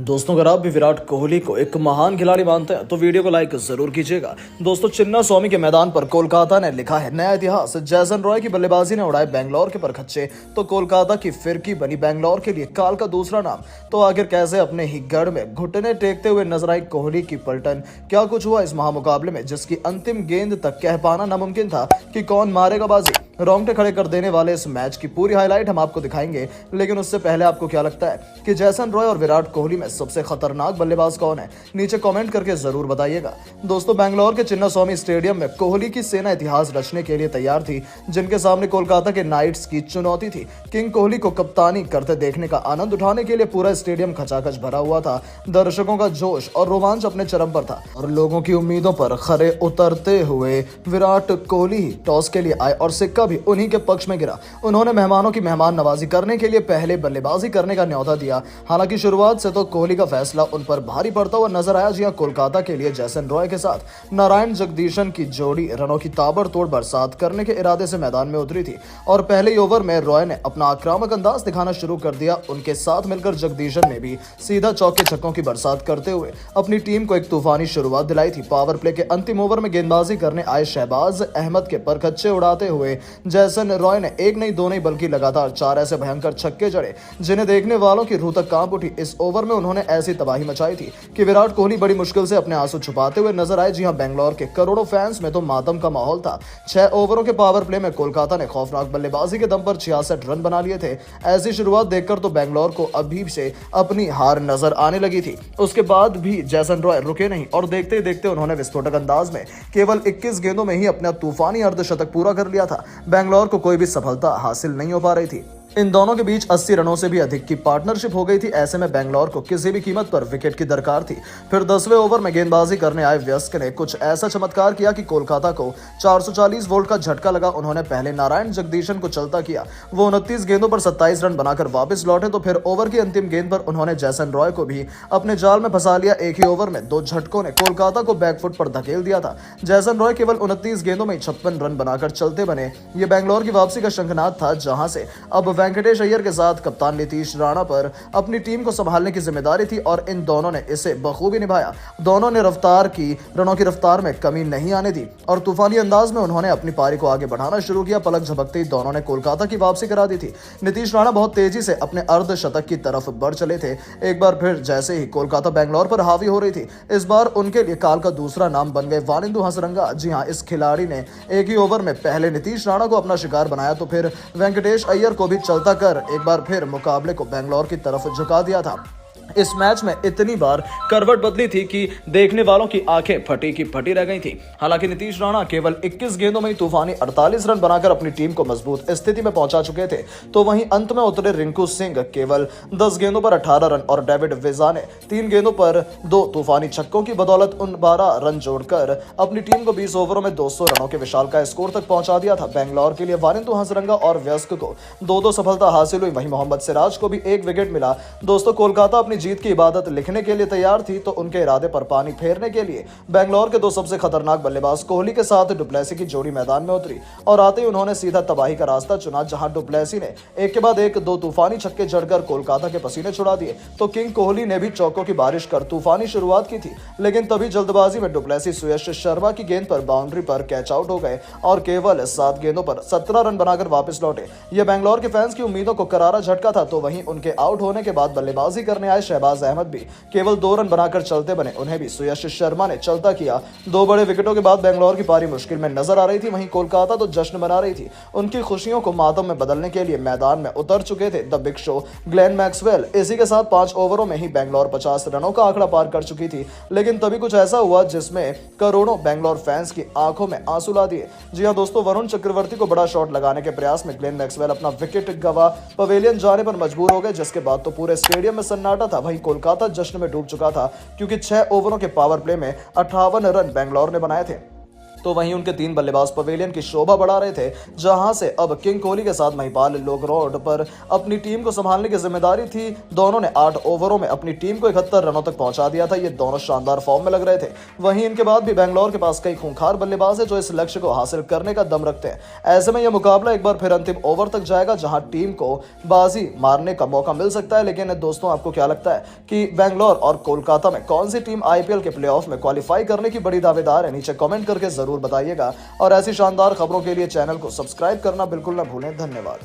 दोस्तों, अगर आप भी विराट कोहली को एक महान खिलाड़ी मानते हैं तो वीडियो को लाइक जरूर कीजिएगा। दोस्तों, चिन्ना स्वामी के मैदान पर कोलकाता ने लिखा है नया इतिहास। जैसन रॉय की बल्लेबाजी ने उड़ाए बेंगलोर के परखच्चे तो कोलकाता की फिरकी बनी बेंगलोर के लिए काल का दूसरा नाम। तो आखिर कैसे अपने ही गढ़ में घुटने टेकते हुए नजर आई कोहली की पलटन? क्या कुछ हुआ इस महामुकाबले में जिसकी अंतिम गेंद तक कह पाना नामुमकिन था कि कौन मारेगा बाजी? रोंगटे खड़े कर देने वाले इस मैच की पूरी हाईलाइट हम आपको दिखाएंगे, लेकिन उससे पहले आपको क्या लगता है कि जैसन रॉय और विराट कोहली में सबसे खतरनाक बल्लेबाज कौन है? नीचे कमेंट करके जरूर बताइएगा। दोस्तों, बेंगलोर के चिन्ना स्वामी स्टेडियम में कोहली की सेना इतिहास रचने के लिए तैयार थी, जिनके सामने कोलकाता के नाइट्स की चुनौती थी। किंग कोहली को कप्तानी करते देखने का आनंद उठाने के लिए पूरा स्टेडियम खचाखच भरा हुआ था। दर्शकों का जोश और रोमांच अपने चरम पर था और लोगों की उम्मीदों पर खरे उतरते हुए विराट कोहली टॉस के लिए आए और सिक्का भी उन्हीं के पक्ष में गिरा। उन्होंने मेहमानों की मेहमान नवाजी करने के लिए पहले बल्लेबाजी करने का न्योता दिया। हालांकि शुरुआत से तो कोहली का फैसला उन पर भारी पड़ता हुआ नजर आया। जी हां, कोलकाता के लिए जैसन रॉय के साथ नारायण जगदीशन की जोड़ी रनों की ताबड़तोड़ बरसात करने के इरादे से मैदान में उतरी थी और पहले ही ओवर में रॉय ने अपना आक्रामक अंदाज दिखाना शुरू कर दिया। उनके साथ मिलकर जगदीशन ने भी सीधा चौके छक्कों की बरसात करते हुए अपनी टीम को एक तूफानी शुरुआत दिलाई थी। पावर प्ले के अंतिम ओवर में गेंदबाजी करने आए शहबाज अहमद के परखच्चे उड़ाते हुए जैसन रॉय ने एक नहीं दो नहीं बल्कि लगातार 4 ऐसे भयंकर छक्के जड़े जिन्हें देखने वालों की रूह तक कांप उठी। इस ओवर में उन्होंने ऐसी तबाही मचाई थी कि विराट कोहली बड़ी मुश्किल से अपने आंसू छुपाते हुए नजर आए। जी हां, बेंगलोर के करोड़ों फैंस में तो मातम का माहौल था। 6 ओवरों के पावर प्ले में कोलकाता ने खौफनाक बल्लेबाजी के दम पर 66 रन बना लिए थे। ऐसी शुरुआत देखकर तो बेंगलोर को अभी से अपनी हार नजर आने लगी थी। उसके बाद भी जैसन रॉय रुके नहीं और देखते ही देखते उन्होंने विस्फोटक अंदाज में केवल 21 गेंदों में ही अपना तूफानी अर्धशतक पूरा कर लिया था। बेंगलोर को कोई भी सफलता हासिल नहीं हो पा रही थी। इन दोनों के बीच 80 रनों से भी अधिक की पार्टनरशिप हो गई थी। ऐसे में बेंगलोर को किसी भी कीमत पर विकेट की दरकार थी। फिर 10वें ओवर में गेंदबाजी करने आए व्यस्क ने कुछ ऐसा चमत्कार किया कि कोलकाता को 440 वोल्ट का झटका लगा। उन्होंने पहले नारायण जगदीशन को चलता किया। वो 29 गेंदों पर 27 रन बनाकर वापस लौटे तो फिर ओवर की अंतिम गेंद पर उन्होंने जैसन रॉय को भी अपने जाल में फंसा लिया। एक ही ओवर में 2 झटकों ने कोलकाता को बैकफुट पर धकेल दिया था। जैसन रॉय केवल 29 गेंदों में 56 रन बनाकर चलते बने। ये बेंगलोर की वापसी का शंखनाद था, जहां से अब वेंकटेश अय्यर के साथ कप्तान नीतीश राणा पर अपनी टीम को संभालने की जिम्मेदारी थी और इन दोनों ने इसे बखूबी निभाया। दोनों ने रनों की रफ्तार में कमी नहीं आने दी और तूफानी अंदाज में उन्होंने अपनी पारी को आगे बढ़ाना शुरू किया। पलक झपकते ही दोनों ने कोलकाता की वापसी करा दी थी। नीतीश राणा बहुत तेजी से अपने अर्धशतक की तरफ बढ़ चले थे। एक बार फिर जैसे ही कोलकाता बेंगलोर पर हावी हो रही थी, इस बार उनके लिए काल का दूसरा नाम बन गए वानिंदु हसरंगा। जी हां, इस खिलाड़ी ने एक ही ओवर में पहले नीतीश राणा को अपना शिकार बनाया तो फिर वेंकटेश अय्यर को भी चलता कर एक बार फिर मुकाबले को बेंगलोर की तरफ झुका दिया था। इस मैच में इतनी बार करवट बदली थी कि देखने वालों की आंखें फटी की फटी रह गई थी। हालांकि नीतीश राणा केवल 21 गेंदों में ही तूफानी 48 रन बनाकर अपनी टीम को मजबूत स्थिति में पहुंचा चुके थे, तो वहीं अंत में उतरे रिंकू सिंह केवल 10 गेंदों पर 18 रन और डेविड विजा ने 3 गेंदों पर 2 तूफानी छक्कों की बदौलत 12 रन जोड़कर अपनी टीम को 20 ओवरों में 200 रनों के विशालकाय स्कोर तक पहुंचा दिया था। बेंगलोर के लिए वानिंदु हसरंगा और व्यस्क को 2-2 सफलता हासिल हुई। वहीं मोहम्मद सिराज को भी 1 विकेट मिला। दोस्तों, कोलकाता अपनी जीत की इबादत लिखने के लिए तैयार थी तो उनके इरादे पर पानी फेरने के लिए बेंगलोर के 2 सबसे खतरनाक बल्लेबाज कोहली के साथ डुप्लेसी की जोड़ी मैदान में उतरी और आते ही उन्होंने सीधा तबाही का रास्ता चुना। जहां डुप्लेसी ने एक के बाद एक 2 तूफानी छक्के जड़कर कोलकाता के पसीने छुड़ा दिए तो किंग कोहली ने भी चौकों की बारिश कर तूफानी शुरुआत की थी, लेकिन तभी जल्दबाजी में डुप्लेसी सुयश शर्मा की गेंद पर बाउंड्री पर कैच आउट हो गए और केवल 7 गेंदों पर 17 रन बनाकर वापस लौटे। यह बेंगलोर के फैंस की उम्मीदों को करारा झटका था। तो वहीं उनके आउट होने के बाद बल्लेबाजी करने आए शहबाज अहमद भी केवल 2 रन बनाकर चलते बने। उन्हें भी सुयश शर्मा ने चलता किया। 2 बड़े विकेटों के बाद बेंगलोर की पारी मुश्किल में नजर आ रही थी। वहीं कोलकाता तो जश्न मना रही थी। उनकी खुशियों को मातम में बदलने के लिए मैदान में उतर चुके थे the big show Glenn Maxwell. इसी के साथ 5 ओवरों में ही बेंगलोर 50 रनों का आंकड़ा पार कर चुकी थी, लेकिन तभी कुछ ऐसा हुआ जिसमें करोड़ों बेंगलोर फैंस की आंखों में आंसू ला दिए। जी हां दोस्तों, वरुण चक्रवर्ती को बड़ा शॉट लगाने के प्रयास में ग्लेन मैक्सवेल अपना विकेट गवा पवेलियन जाने पर मजबूर हो गए, जिसके बाद तो पूरे स्टेडियम में सन्नाटा था। वहीं कोलकाता जश्न में डूब चुका था क्योंकि 6 ओवरों के पावर प्ले में 58 रन बेंगलोर ने बनाए थे। तो वहीं उनके 3 बल्लेबाज पवेलियन की शोभा बढ़ा रहे थे, जहां से अब किंग कोहली के साथ महिपाल लोग रोड पर अपनी टीम को संभालने की जिम्मेदारी थी। दोनों ने 8 ओवरों में अपनी टीम को 71 रनों तक पहुंचा दिया था। ये दोनों शानदार फॉर्म में लग रहे थे। वहीं इनके बाद भी बेंगलोर के पास कई खूंखार बल्लेबाज हैं जो इस लक्ष्य को हासिल करने का दम रखते हैं। ऐसे में यह मुकाबला एक बार फिर अंतिम ओवर तक जाएगा, जहां टीम को बाजी मारने का मौका मिल सकता है। लेकिन दोस्तों, आपको क्या लगता है कि बेंगलोर और कोलकाता में कौन सी टीम आईपीएल के प्लेऑफ में क्वालिफाई करने की बड़ी दावेदार है? नीचे कमेंट करके जरूर बताइएगा और ऐसी शानदार खबरों के लिए चैनल को सब्सक्राइब करना बिल्कुल ना भूलें। धन्यवाद।